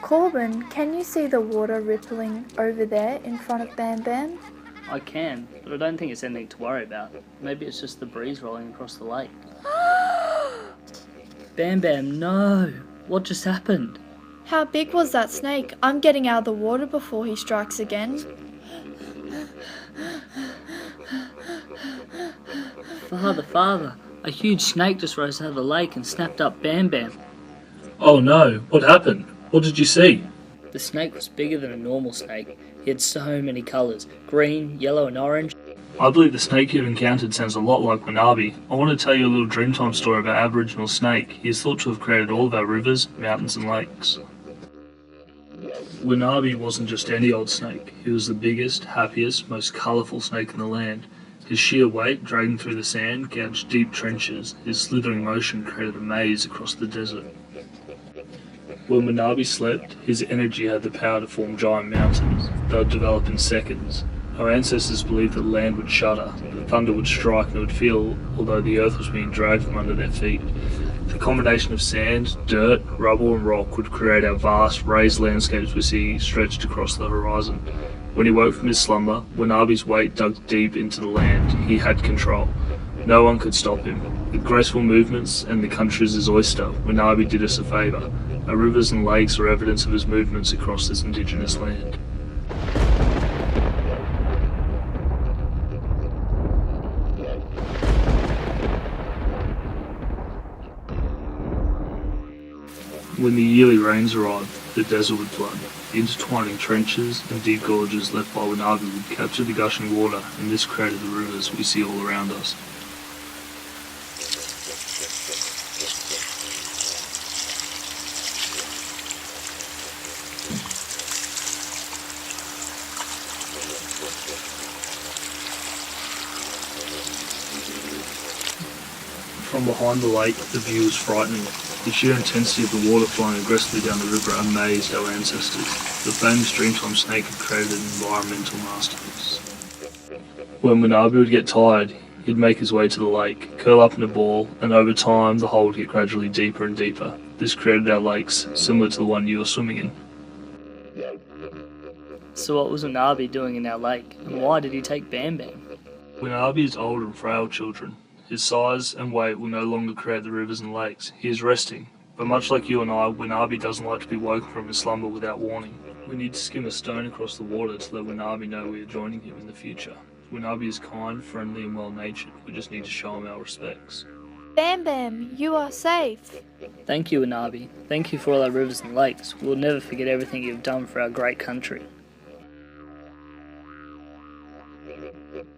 Corbin, can you see the water rippling over there in front of Bam Bam? I can, but I don't think it's anything to worry about. Maybe it's just the breeze rolling across the lake. Bam Bam, no! What just happened? How big was that snake? I'm getting out of the water before he strikes again. Father, a huge snake just rose out of the lake and snapped up Bam Bam. Oh no, what happened? What did you see? The snake was bigger than a normal snake. He had so many colours, green, yellow and orange. I believe the snake you've encountered sounds a lot like Wanabi. I want to tell you a little Dreamtime story about Aboriginal snake. He is thought to have created all of our rivers, mountains and lakes. Wanabi wasn't just any old snake. He was the biggest, happiest, most colourful snake in the land. His sheer weight, dragging through the sand, gouged deep trenches. His slithering motion created a maze across the desert. When Wanabi slept, his energy had the power to form giant mountains. They would develop in seconds. Our ancestors believed that the land would shudder, that thunder would strike and they would feel although the earth was being dragged from under their feet. The combination of sand, dirt, rubble and rock would create our vast, raised landscapes we see stretched across the horizon. When he woke from his slumber, Wanabi's weight dug deep into the land. He had control. No one could stop him. With graceful movements and the country as his oyster, Wanabi did us a favour. Our rivers and lakes are evidence of his movements across this indigenous land. When the yearly rains arrived, the desert would flood. The intertwining trenches and deep gorges left by Wanabi would capture the gushing water, and this created the rivers we see all around us. From behind the lake, the view was frightening. The sheer intensity of the water flowing aggressively down the river amazed our ancestors. The famous Dreamtime snake had created an environmental masterpiece. When Wanabi would get tired, he'd make his way to the lake, curl up in a ball, and over time the hole would get gradually deeper and deeper. This created our lakes, similar to the one you were swimming in. So what was Wanabi doing in our lake, and why did he take Bam Bam? Wanabi is older and frail children. His size and weight will no longer create the rivers and lakes. He is resting, but much like you and I, Wanabi doesn't like to be woken from his slumber without warning. We need to skim a stone across the water to let Wanabi know we are joining him in the future. Wanabi is kind, friendly and well-natured. We just need to show him our respects. Bam Bam, you are safe. Thank you, Wanabi. Thank you for all our rivers and lakes. We'll never forget everything you've done for our great country.